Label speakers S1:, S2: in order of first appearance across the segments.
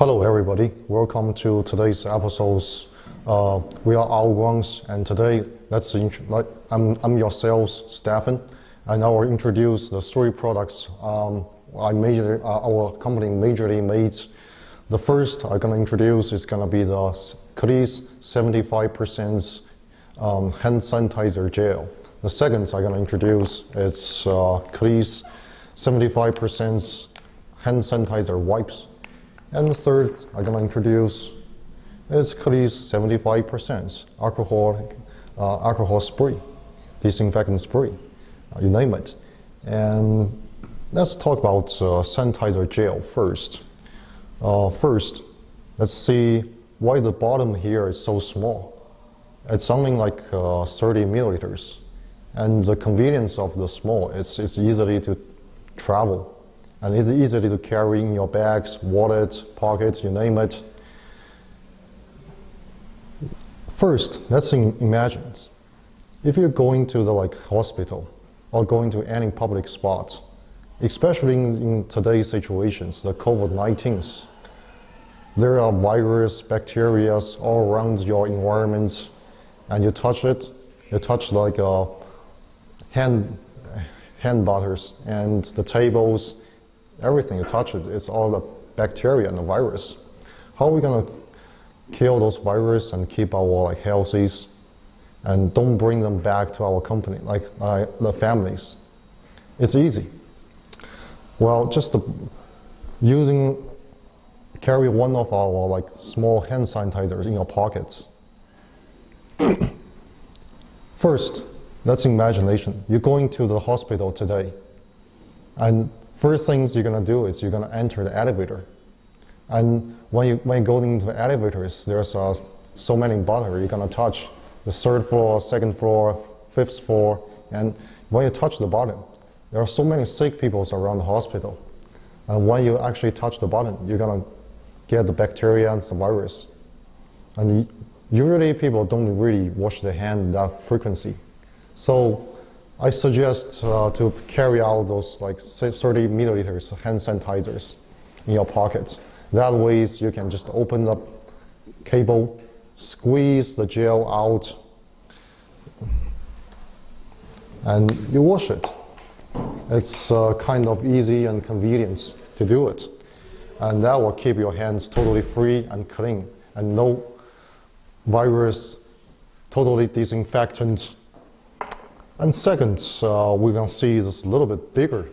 S1: Hello everybody, welcome to today's episodes. We are Outgrounds, and today I'm your sales Stefan, and I will introduce the three products our company majorly makes. The first I'm gonna introduce is gonna be the Cleese 75% hand sanitizer gel. The second I'm gonna introduce is Cleese 75% hand sanitizer wipes. And the third I'm going to introduce is Cleese 75% alcohol spray, disinfectant spray, you name it. And let's talk about sanitizer gel first. First, let's see why the bottom here is so small. It's only like 30 milliliters. And the convenience of the small, it's easily to travel. And it's easily to carry in your bags, wallets, pockets, you name it. First, let's imagine if you're going to the hospital or going to any public spot, especially in today's situations, the COVID-19, there are virus, bacteria all around your environment, and you touch it. You touch like hand butters and the tables. Everything you touch it's all the bacteria and the virus. How are we gonna kill those viruses and keep our healthy and don't bring them back to our company, the families? It's easy. Well, just carry one of our small hand sanitizers in your pockets. First, that's imagination. You're going to the hospital today, and first things you're going to do is you're going to enter the elevator. And when you go into the elevators, there's so many buttons you're going to touch. The third floor, second floor, fifth floor. And when you touch the button, there are so many sick people around the hospital. And when you actually touch the button, you're going to get the bacteria and the virus. And usually people don't really wash their hands that frequency. So I suggest to carry out those 30 milliliters hand sanitizers in your pocket. That way you can just open the cable, squeeze the gel out, and you wash it. It's kind of easy and convenient to do it. And that will keep your hands totally free and clean, and no virus, totally disinfectant. And second, we're going to see this little bit bigger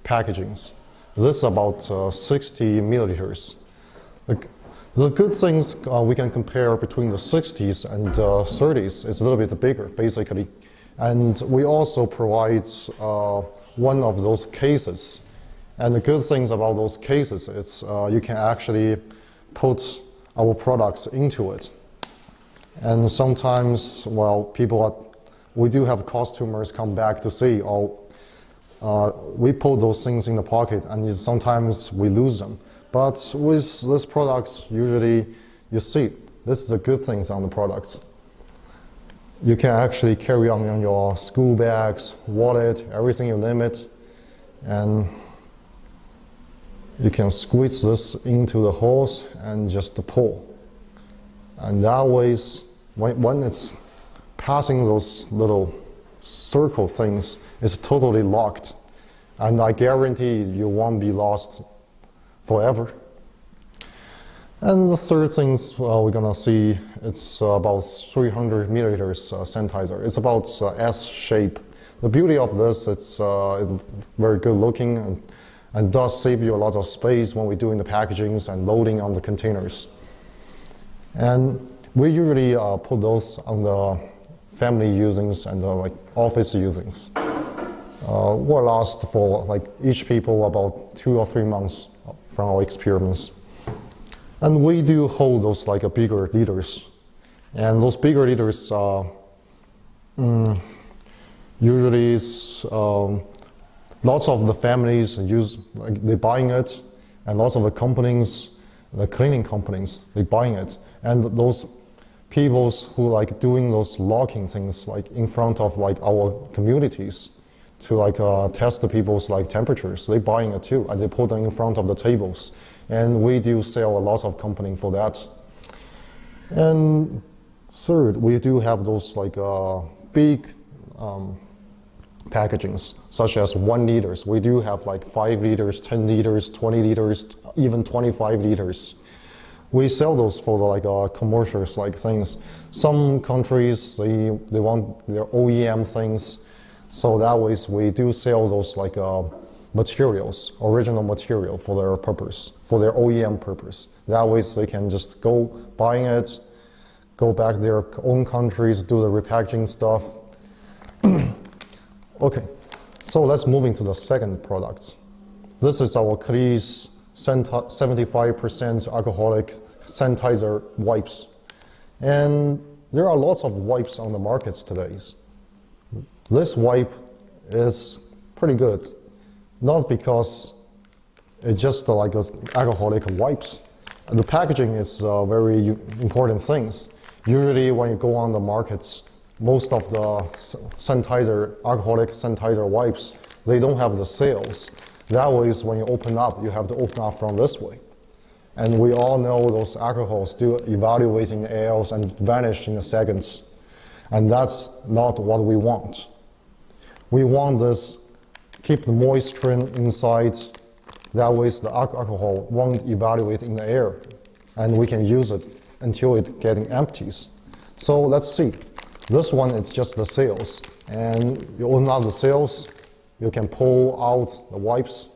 S1: packagings. This is about 60 milliliters. The good things we can compare between the 60s and 30s is a little bit bigger, basically. And we also provide one of those cases. And the good things about those cases is you can actually put our products into it. And sometimes, well, we do have customers come back to say, we put those things in the pocket and sometimes we lose them. But with these products, usually you see, this is the good things on the products. You can actually carry on your school bags, wallet, everything you name it. And you can squeeze this into the hose and just pull. And that way, when it's passing those little circle things, is totally locked, and I guarantee you won't be lost forever. And the third thing we're gonna see, it's about 300 milliliters sanitizer. It's about S shape. The beauty of this, it's very good looking and does save you a lot of space when we're doing the packagings and loading on the containers. And we usually put those on the family usings and office usings. Will last for each people about 2 or 3 months from our experience. And we do hold those bigger liters. And those bigger liters usually lots of the families they're buying it, and lots of the companies, the cleaning companies, they're buying it. And those people who doing those locking things in front of our communities to test the people's temperatures, they're buying it too, and they put them in front of the tables. and we do sell a lot of company for that. And third, we do have those like big packagings, such as 1 liters. We do have like 5 liters, 10 liters, 20 liters, even 25 liters. We sell those for the, like commercials, like things. Some countries, they want their OEM things, so that way we do sell those like materials, original material for their purpose, for their OEM purpose. That way they can just go buying it, go back to their own countries, do the repackaging stuff. Okay, so let's move into the second product. This is our Cleese 75% alcoholic sanitizer wipes. And there are lots of wipes on the markets today. This wipe is pretty good, not because it's just like alcoholic wipes. The packaging is very important things. Usually when you go on the markets, most of the alcoholic sanitizer wipes, they don't have the sales. That way, when you open up, you have to open up from this way. And we all know those alcohols do evaluate in the air and vanish in seconds. And that's not what we want. We want this, keep the moisture inside. That way, the alcohol won't evaluate in the air. And we can use it until it getting empties. So let's see. This one, it's just the sails. And you open up the sails, you can pull out the wipes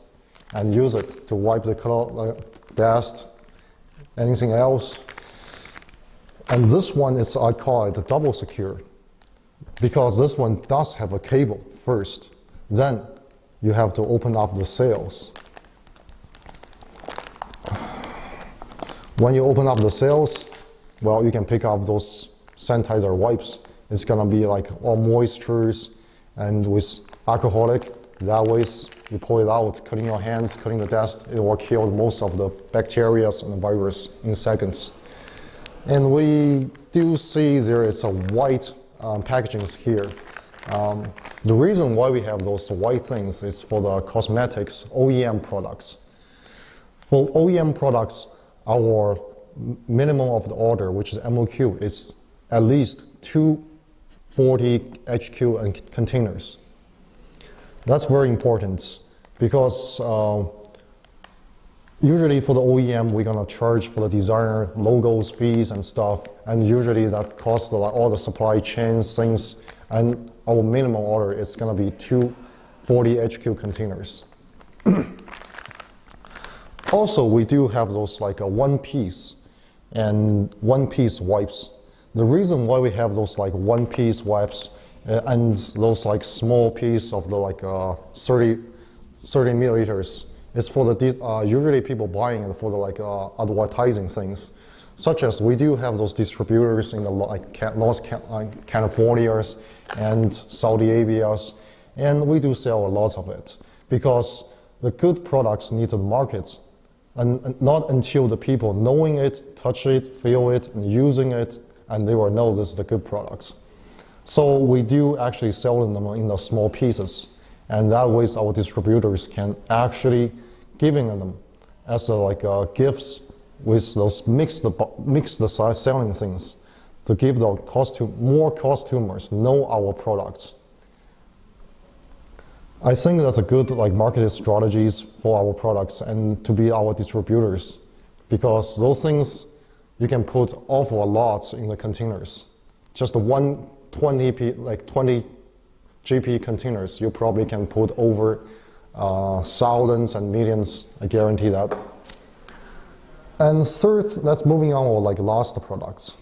S1: and use it to wipe the dust, anything else. And this one, I call it the double secure, because this one does have a cable first. Then you have to open up the sails. When you open up the sails, well, you can pick up those sanitizer wipes. It's gonna be like all moistures and with alcoholic. That way, you pull it out, clean your hands, clean the dust. It will kill most of the bacteria and the virus in seconds. And we do see there is a white packagings here. The reason why we have those white things is for the cosmetics OEM products. For OEM products, our minimum of the order, which is MOQ, is at least 240 HQ containers. That's very important because usually for the OEM, we're gonna charge for the designer logos, fees and stuff, and usually that costs all the supply chains things, and our minimum order is gonna be 240 HQ containers. Also, we do have those like a one-piece and one-piece wipes. The reason why we have those like one-piece wipes and those like small piece of the like 30 milliliters is for the usually people buying it for the like advertising things, such as we do have those distributors in the like North California and Saudi Arabia, and we do sell a lot of it because the good products need to market, and not until the people knowing it, touch it, feel it, and using it, and they will know this is the good products. So we do actually sell them in the small pieces, and that way our distributors can actually giving them as like gifts with those mix the size selling things to give the more customers know our products. I think that's a good like marketing strategies for our products and to be our distributors, because those things you can put awful lots in the containers. Just one 20 GP containers, you probably can put over thousands and millions, I guarantee that. And third, let's moving on to like last products.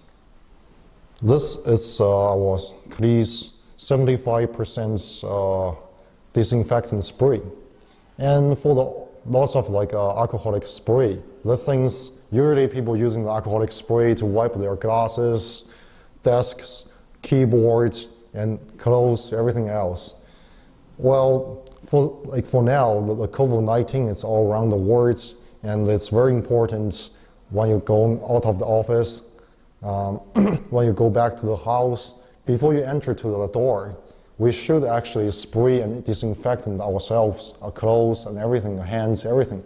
S1: This is our Cleese 75% disinfectant spray. And for the lots of like alcoholic spray, the things usually people using the alcoholic spray to wipe their glasses, desks, keyboards, and clothes, everything else. Well, for now, the COVID-19 is all around the world, and it's very important when you're going out of the office, when you go back to the house, before you enter to the door, we should actually spray and disinfect ourselves, our clothes and everything, our hands, everything.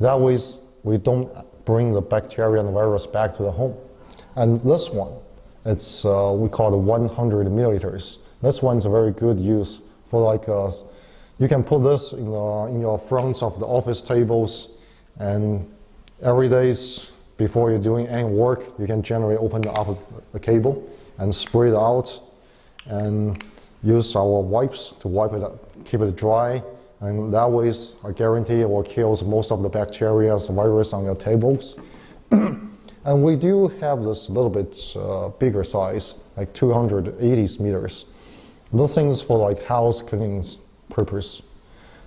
S1: That way, we don't bring the bacteria and virus back to the home. And this one, it's we call it 100 milliliters. This one's a very good use for like you can put this in your fronts of the office tables, and every days before you're doing any work, you can generally open up the cable and spray it out, and use our wipes to wipe it up, keep it dry, and that way I guarantee it will kill most of the bacteria and virus on your tables. And we do have this little bit bigger size, like 280 meters. Those things for like house cleaning purpose.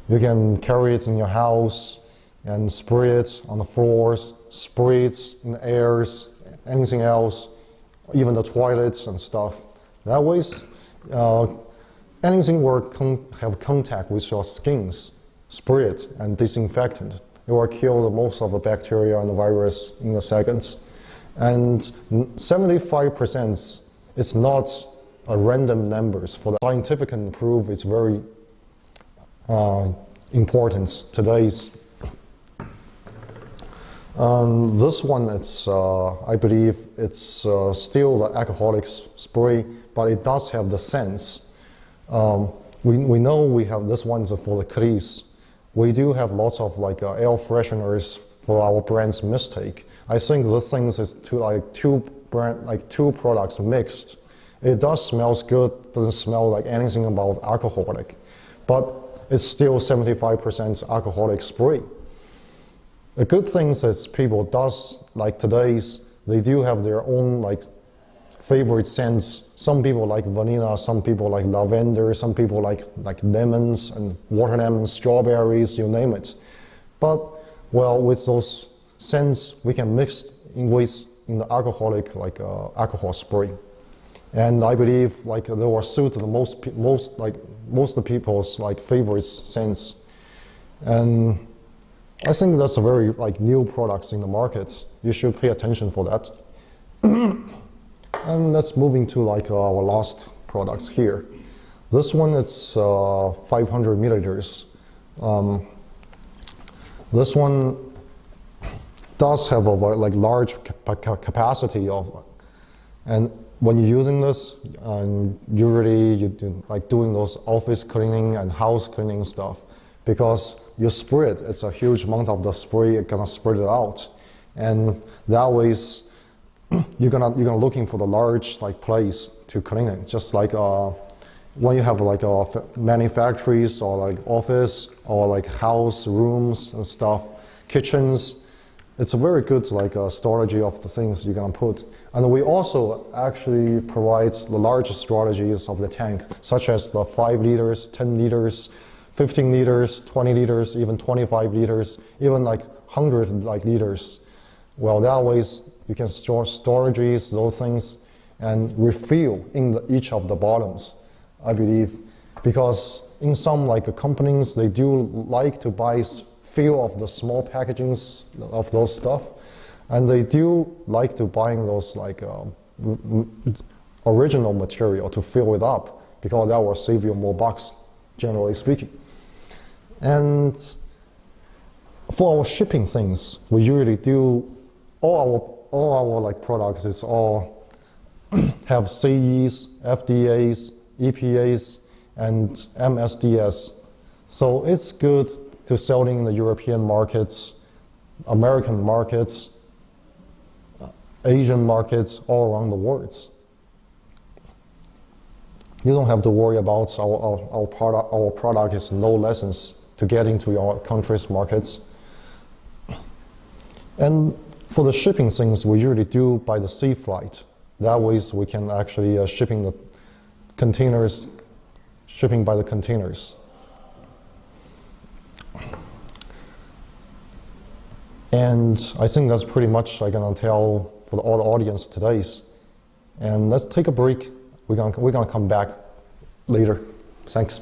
S1: You can carry it in your house and spray it on the floors, spray it in the airs, anything else, even the toilets and stuff. That way, anything will have contact with your skins, spray it and disinfectant. It will kill most of the bacteria and the virus in a second. And 75% is not a random numbers. For the scientific proof, it's very important today's. This one, it's I believe it's still the alcoholic spray, but it does have the sense. We know we have this one's for the crease. We do have lots of like air fresheners for our brand's mistake. I think this thing is two products mixed. It does smells good, doesn't smell like anything about alcoholic, but it's still 75% alcoholic spray. The good thing is people does like today's, they do have their own like favorite scents. Some people like vanilla, some people like lavender, some people like lemons and watermelon, strawberries, you name it. But well, with those scents, we can mix in the alcoholic alcohol spray, and I believe like they will suit the most of people's like favorite scents, and I think that's a very like new products in the market. You should pay attention for that. And let's move into like our last products here. This one it's 500 milliliters. This one does have a like large capacity of, and when you're using this, usually you do like doing those office cleaning and house cleaning stuff, because you spray it, it's a huge amount of the spray, you're gonna spread it out, and that way you're gonna looking for the large like place to clean it, just like when you have like manufactories or like office or like house rooms and stuff, kitchens. It's a very good like storage of the things you're gonna put. And we also actually provide the largest strategies of the tank, such as the 5 liters, 10 liters, 15 liters, 20 liters, even 25 liters, even like 100 like liters. Well, that way you can store storages, those things, and refill in each of the bottoms, I believe, because in some like companies, they do like to buy few of the small packagings of those stuff, and they do like to buying those like original material to fill it up, because that will save you more bucks, generally speaking. And for our shipping things, we usually do all our like products. It's all have CEs, FDAs, EPAs, and MSDS. So it's good to selling in the European markets, American markets, Asian markets, all around the world. You don't have to worry about our product is no lessons to get into your country's markets. And for the shipping things, we usually do by the sea flight. That way we can actually shipping by the containers. And I think that's pretty much I'm gonna tell for all the audience today's. And let's take a break. We're gonna come back later. Thanks.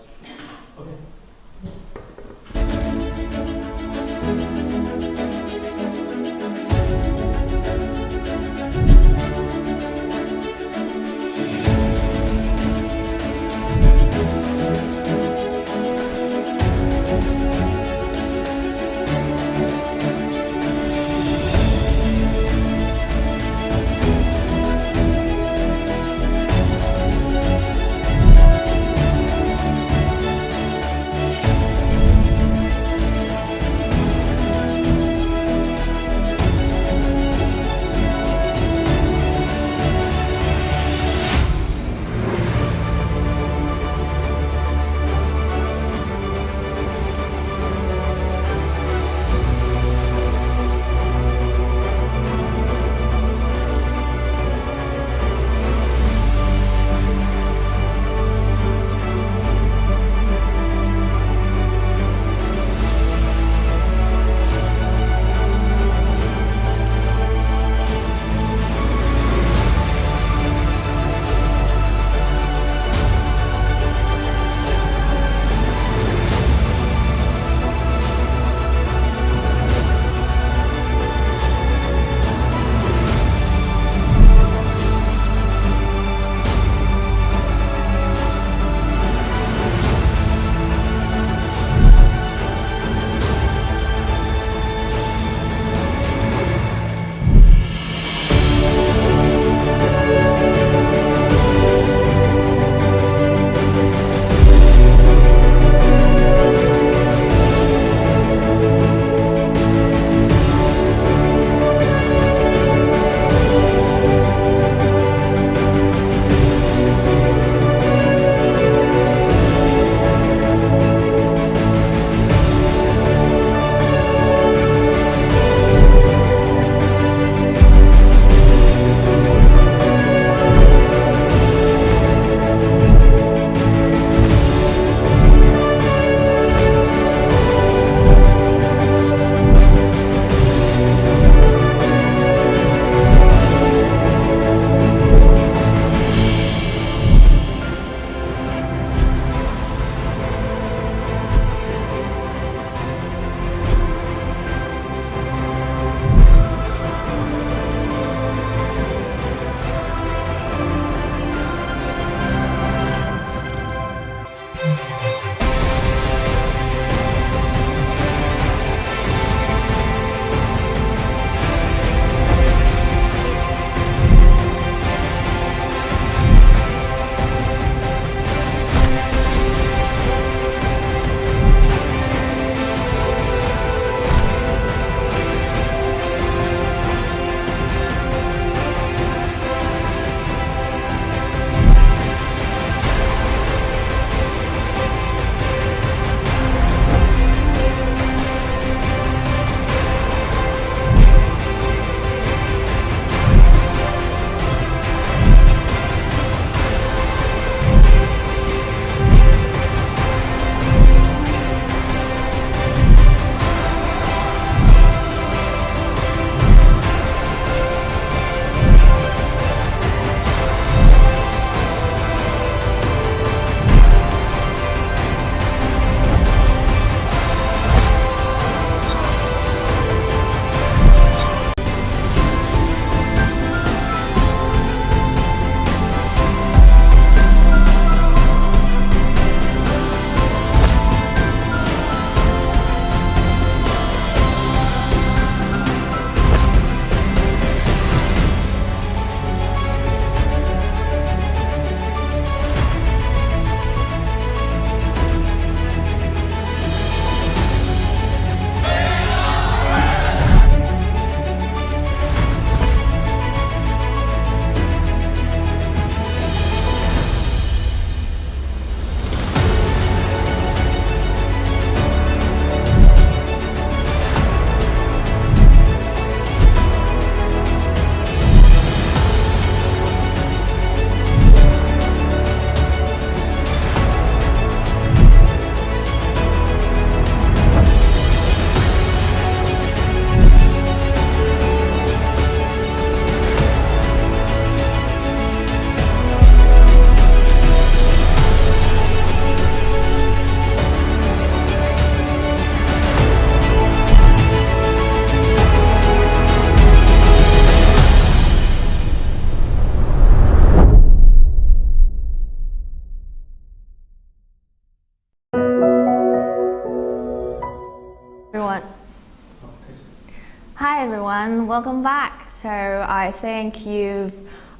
S2: Hi everyone, welcome back. So I think you've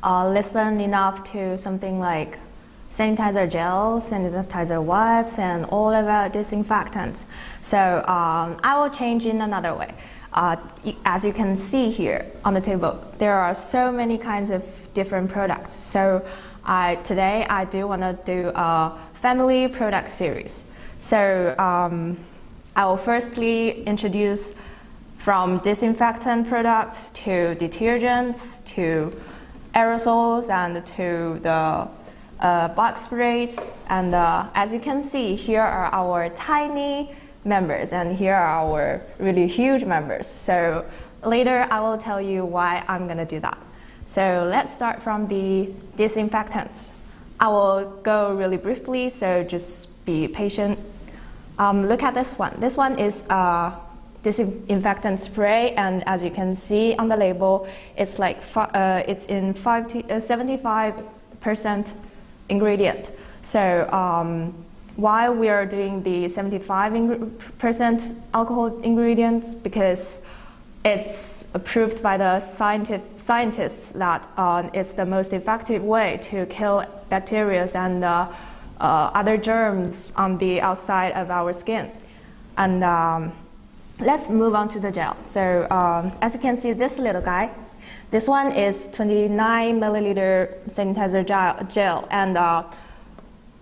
S2: listened enough to something like sanitizer gels, sanitizer wipes, and all about disinfectants. So I will change in another way. As you can see here on the table, there are so many kinds of different products. So today I do want to do a family product series. So I will firstly introduce from disinfectant products to detergents to aerosols and to the box sprays. And as you can see, here are our tiny members and here are our really huge members. So later I will tell you why I'm going to do that. So let's start from the disinfectants. I will go really briefly, so just be patient. Look at this one. This one is disinfectant spray, and as you can see on the label, it's like it's in 75% ingredient. So why we are doing the 75% alcohol ingredients? Because it's approved by the scientists that it's the most effective way to kill bacteria and other germs on the outside of our skin. And let's move on to the gel. So as you can see, this little guy, this one is 29 milliliter sanitizer gel, and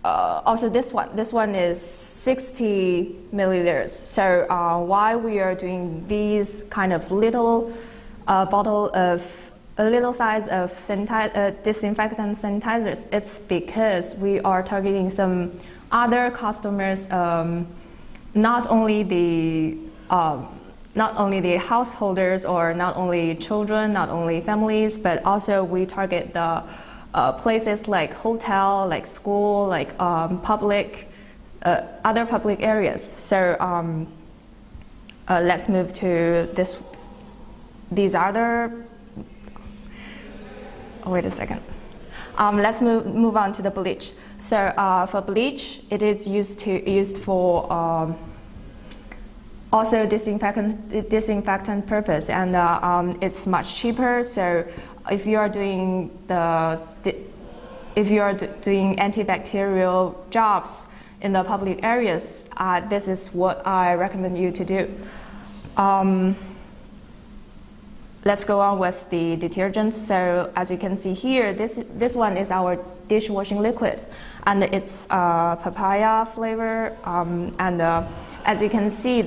S2: also this one is 60 milliliters. So why we are doing these kind of little bottle of a little size of disinfectant sanitizers? It's because we are targeting some other customers, not only the householders or not only children, not only families, but also we target the places like hotel, like school, like other public areas. So let's move to these other. Oh, wait a second. Let's move on to the bleach. So for bleach, it is used for also disinfectant purpose, and it's much cheaper. So if you are doing antibacterial jobs in the public areas, this is what I recommend you to do. Let's go on with the detergents. So as you can see here, this one is our dishwashing liquid, and it's papaya flavor. And as you can see,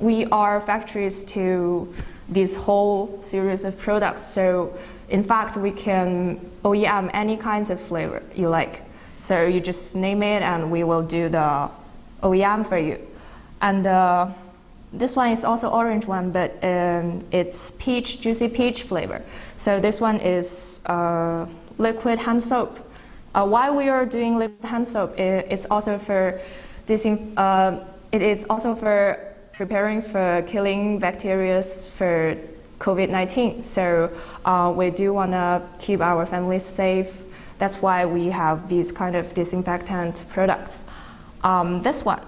S2: we are factories to this whole series of products. So in fact, we can OEM any kinds of flavor you like. So you just name it, and we will do the OEM for you. And this one is also orange one, but it's juicy peach flavor. So this one is liquid hand soap. Why we are doing liquid hand soap? It is also for preparing for killing bacteria for COVID-19. So we do want to keep our families safe. That's why we have these kind of disinfectant products. This one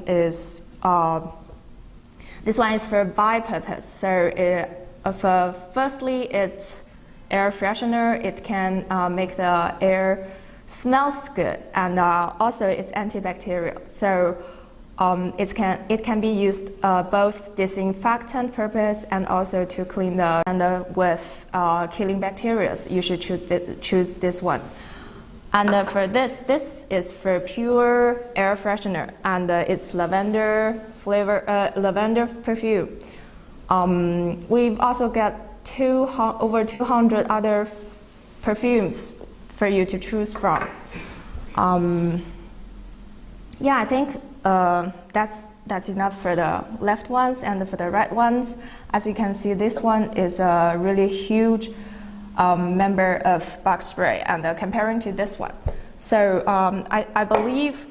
S2: is for bi-purpose. So firstly, it's air freshener. It can make the air smells good, and also it's antibacterial. So it can be used both disinfectant purpose and also to clean with killing bacteria. You should choose this one. And for this is for pure air freshener, and it's lavender flavor, lavender perfume. We've also got over 200 other perfumes for you to choose from. Yeah, I think that's enough for the left ones, and for the right ones. As you can see, this one is a really huge member of box spray, and comparing to this one. So I believe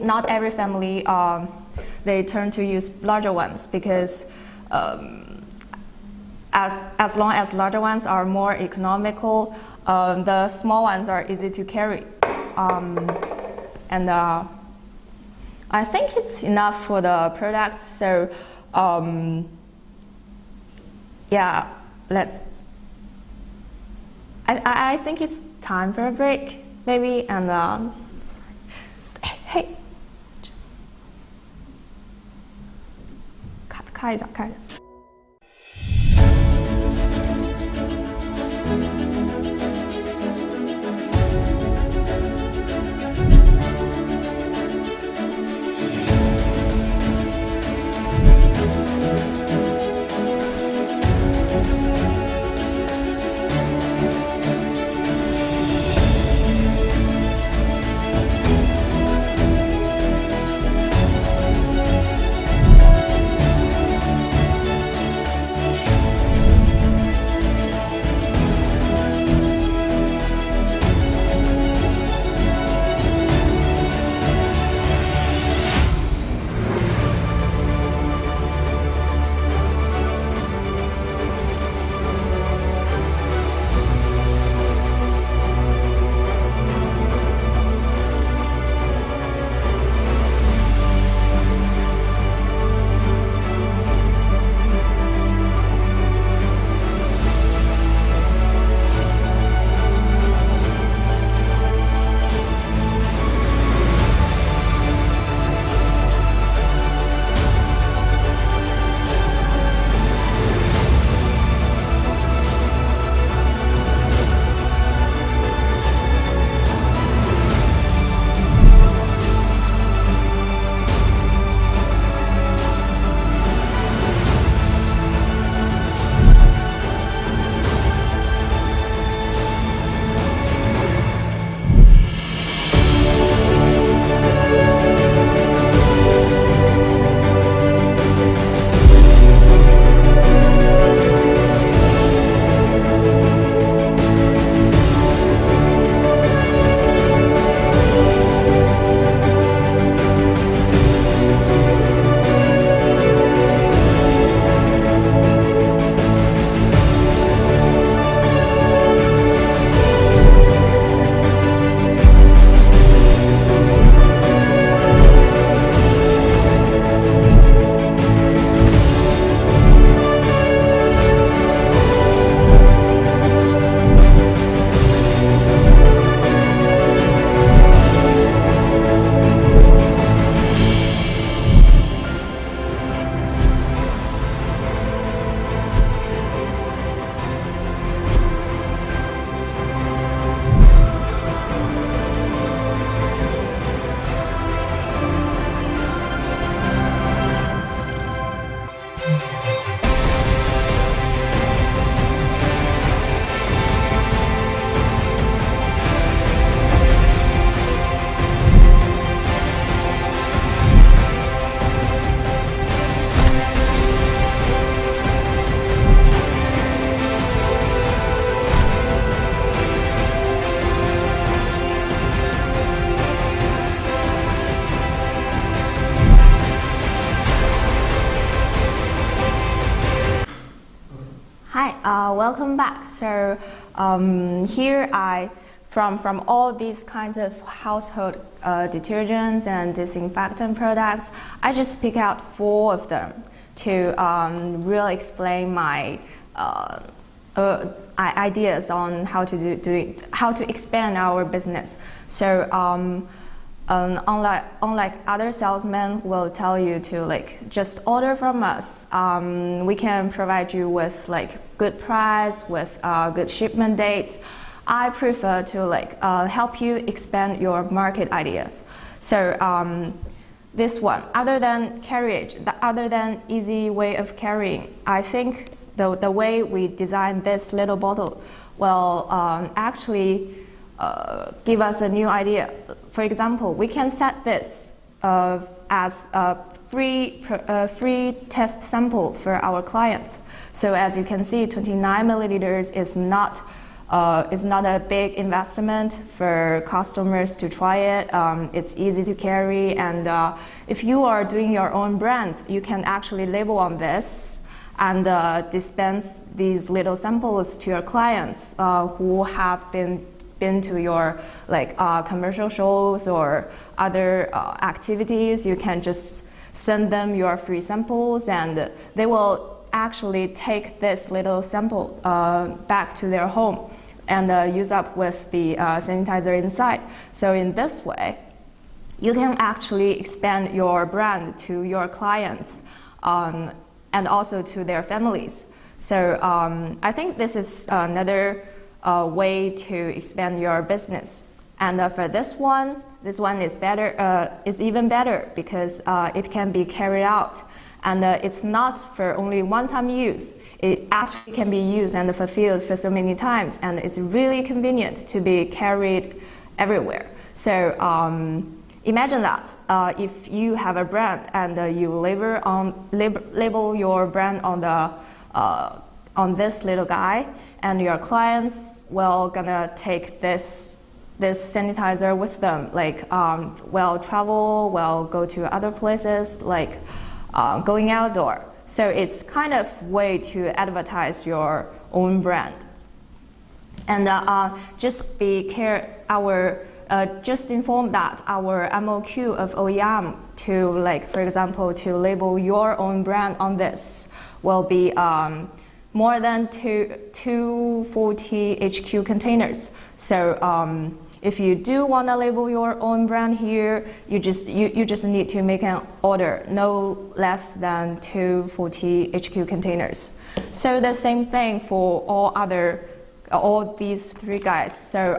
S2: not every family they turn to use larger ones, because as long as larger ones are more economical, the small ones are easy to carry. And I think it's enough for the products. So yeah, I think it's time for a break, maybe, and hey, just 开一下。Welcome back. So here from all these kinds of household detergents and disinfectant products, I just pick out 4 of them to really explain my ideas on how to how to expand our business. So unlike other salesmen who will tell you to just order from us, we can provide you with good price, with good shipment dates. I prefer to help you expand your market ideas. So this one, other than carriage, other than easy way of carrying, I think the way we designed this little bottle will actually give us a new idea. For example, we can set this as a free test sample for our clients. So as you can see, 29 milliliters is not a big investment for customers to try it. It's easy to carry, and if you are doing your own brand, you can actually label on this and dispense these little samples to your clients who have been been to your commercial shows or other activities, you can just send them your free samples, and they will actually take this little sample back to their home and use up with the sanitizer inside. So in this way, you can actually expand your brand to your clients and also to their families. So I think this is another way to expand your business. And for this one is better, is even better because it can be carried out, and it's not for only one-time use. It actually can be used and fulfilled for so many times, and it's really convenient to be carried everywhere. So imagine that if you have a brand and you label your brand on this little guy, and your clients will gonna take this sanitizer with them, will travel, will go to other places, going outdoor. So it's kind of way to advertise your own brand. And just inform that our MOQ of OEM to, for example, to label your own brand on this will be more than 240 HQ containers. So if you do want to label your own brand here, you just need to make an order no less than 240 HQ containers. So the same thing for all these three guys. So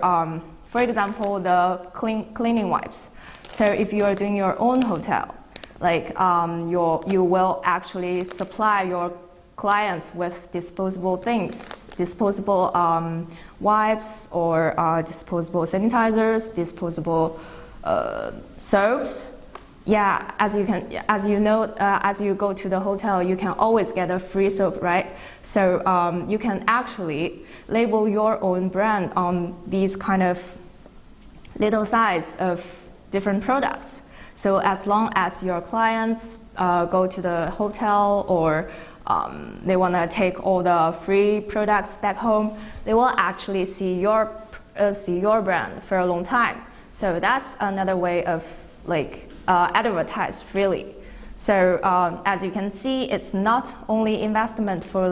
S2: for example, the cleaning wipes. So if you are doing your own hotel, you will actually supply your clients with disposable things, disposable wipes or disposable sanitizers, disposable soaps. Yeah, as you know, as you go to the hotel, you can always get a free soap, right? So you can actually label your own brand on these kind of little size of different products. So as long as your clients go to the hotel or they want to take all the free products back home, they will actually see your brand for a long time. So that's another way of advertise freely. So as you can see, it's not only investment for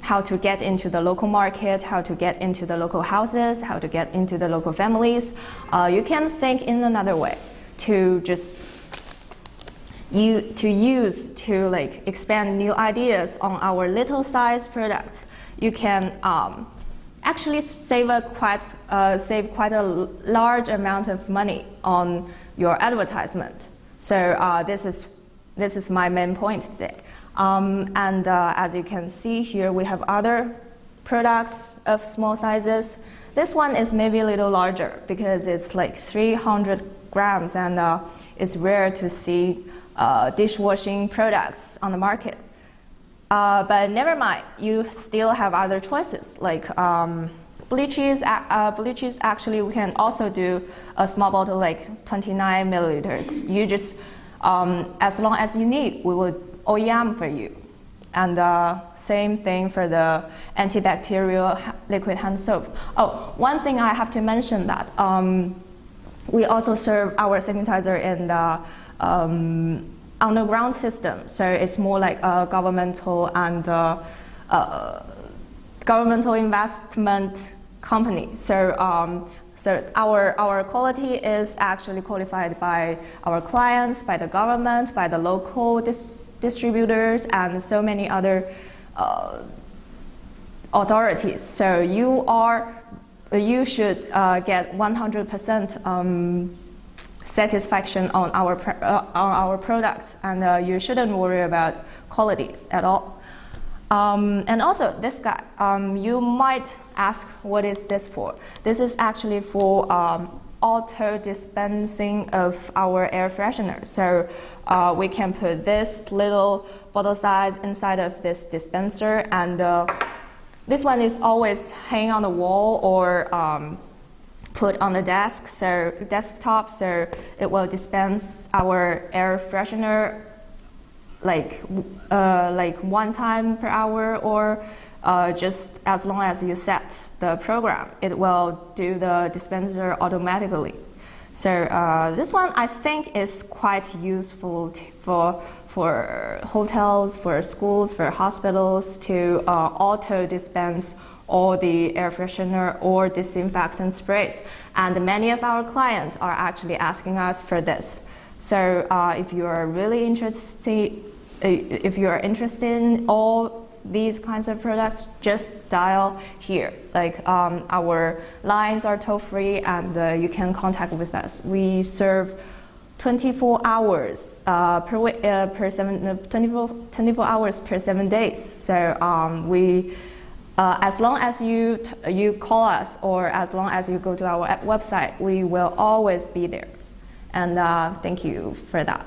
S2: how to get into the local market, how to get into the local houses, how to get into the local families. You can think in another way to just expand new ideas on our little size products. You can actually save quite a large amount of money on your advertisement. So this is my main point today. And as you can see here, we have other products of small sizes. This one is maybe a little larger because it's 300 grams, and it's rare to see dishwashing products on the market. But never mind, you still have other choices bleaches. Bleaches, actually, we can also do a small bottle 29 milliliters. You just, as long as you need, we will OEM for you. And same thing for the antibacterial liquid hand soap. Oh, one thing I have to mention that we also serve our sanitizer in the underground system. So it's more like a governmental and governmental investment company. So so our quality is actually qualified by our clients, by the government, by the local distributors, and so many other authorities. So you should get 100% satisfaction on our products, and you shouldn't worry about qualities at all. And also this guy, you might ask, what is this for? This is actually for auto dispensing of our air freshener. So we can put this little bottle size inside of this dispenser, and this one is always hanging on the wall or put on the desktop, so it will dispense our air freshener like 1 time per hour, or just as long as you set the program, it will do the dispenser automatically. So this one I think is quite useful for hotels, for schools, for hospitals to auto dispense all the air freshener or disinfectant sprays. And many of our clients are actually asking us for this. So if you are really interested, in all these kinds of products, just dial here. Like our lines are toll-free, and you can contact with us. We serve 24 hours per 7 days. So we, as long as you call us, or as long as you go to our website, we will always be there. And thank you for that.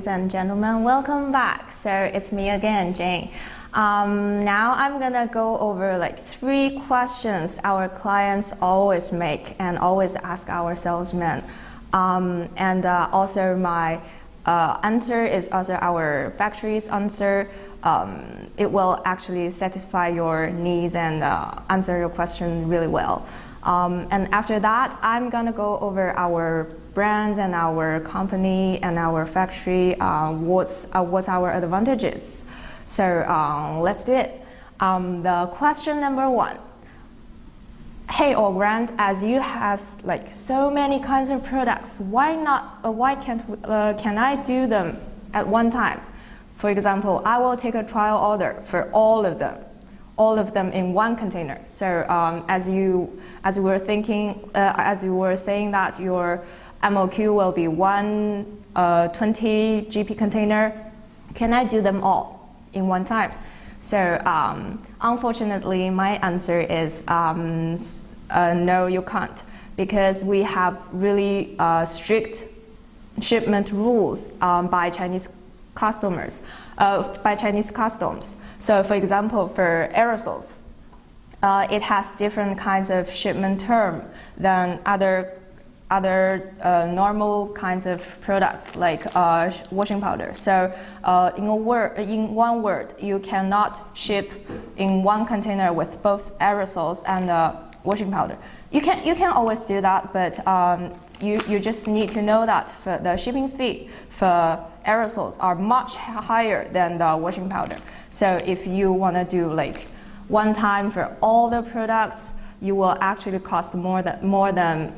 S2: ladies and gentlemen, welcome back. So it's me again, Jane. Now I'm gonna go over like 3 questions our clients always make and always ask our salesmen. Also my answer is also our factory's answer. It will actually satisfy your needs and answer your question really well. And after that, I'm gonna go over our brands and our company and our factory, what's our advantages. So let's do it. The question number 1. Hey, Grand, as you has like so many kinds of products, can I do them at one time? For example, I will take a trial order for all of them in one container. So as you were saying that your MOQ will be 20 GP container, can I do them all in one time? So unfortunately, my answer is no, you can't, because we have really strict shipment rules by Chinese customs. So for example, for aerosols, it has different kinds of shipment term than other normal kinds of products like washing powder. So in one word, you cannot ship in one container with both aerosols and washing powder. You can always do that, but you just need to know that for the shipping fee for aerosols are much higher than the washing powder. So if you want to do like one time for all the products, you will actually cost more than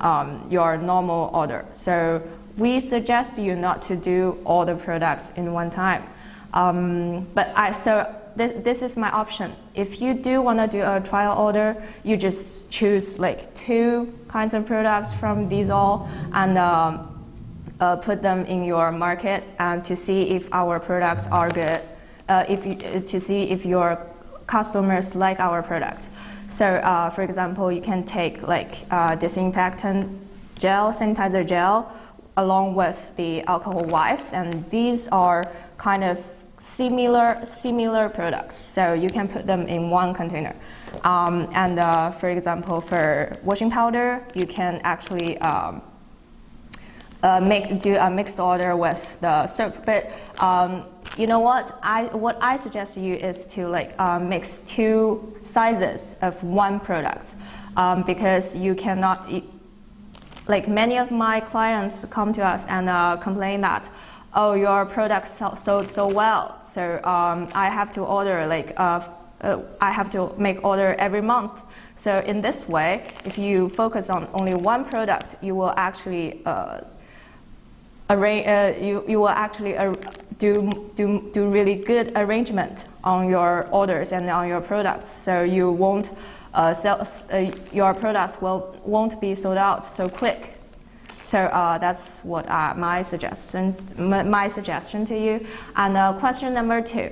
S2: your normal order. So we suggest you not to do all the products in one time. This is my option. If you do want to do a trial order, you just choose like 2 kinds of products from these all and put them in your market and to see if our products are good, to see if your customers like our products. So for example, you can take like disinfectant gel, sanitizer gel, along with the alcohol wipes, and these are kind of similar products. So you can put them in one container. For example, for washing powder, you can actually do a mixed order with the soap. But you know what? What I suggest to you is to like mix 2 sizes of one product, because you cannot. Like many of my clients come to us and complain that, oh, your product sold so well, so I have to order like I have to make order every month. So in this way, if you focus on only one product, you will actually do really good arrangement on your orders and on your products. So you won't your products won't be sold out so quick. So that's what my suggestion to you. And question number 2,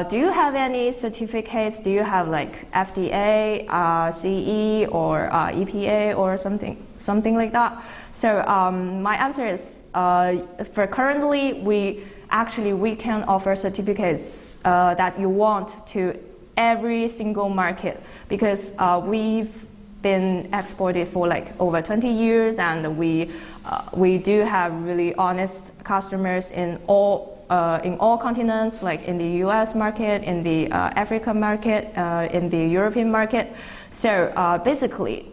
S2: do you have any certificates? Do you have like FDA, CE, or EPA, or something like that? So my answer is for currently we can offer certificates that you want to every single market, because we've been exported for like over 20 years, and we do have really honest customers in all continents, like in the US market, in the African market, in the European market. So basically,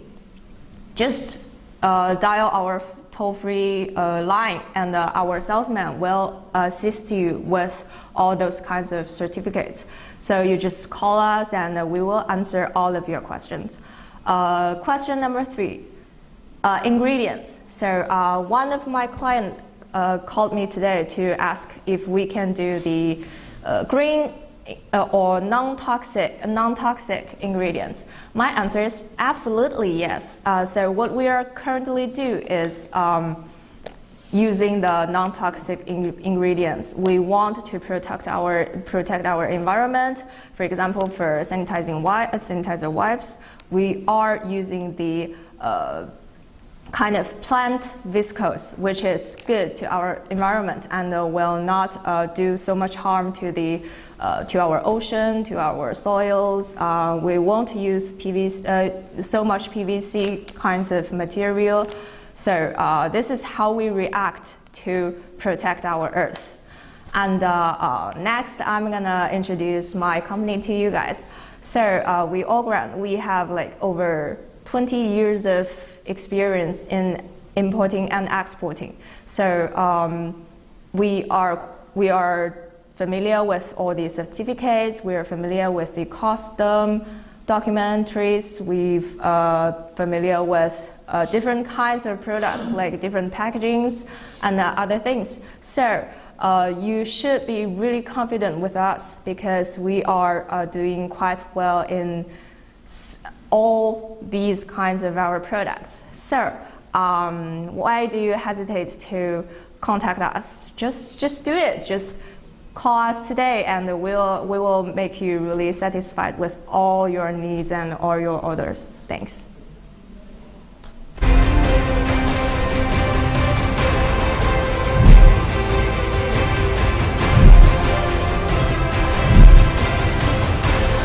S2: just dial our toll-free line, and our salesman will assist you with all those kinds of certificates. So you just call us and we will answer all of your questions. Question number 3, ingredients. So one of my clients called me today to ask if we can do the green or non-toxic ingredients. My answer is absolutely yes. So what we are currently do is using the non-toxic ingredients. We want to protect our environment. For example, for sanitizer wipes, we are using the kind of plant viscose, which is good to our environment and will not do so much harm to the to our ocean, to our soils. We won't use so much PVC kinds of material. So this is how we react to protect our Earth. And next, I'm gonna introduce my company to you guys. So we have like over 20 years of experience in importing and exporting. So we are familiar with all these certificates. We are familiar with the custom documentaries. We're familiar with different kinds of products, like different packagings and other things. So you should be really confident with us because we are doing quite well in all these kinds of our products. So why do you hesitate to contact us? Just do it. Just call us today and we will make you really satisfied with all your needs and all your orders. Thanks.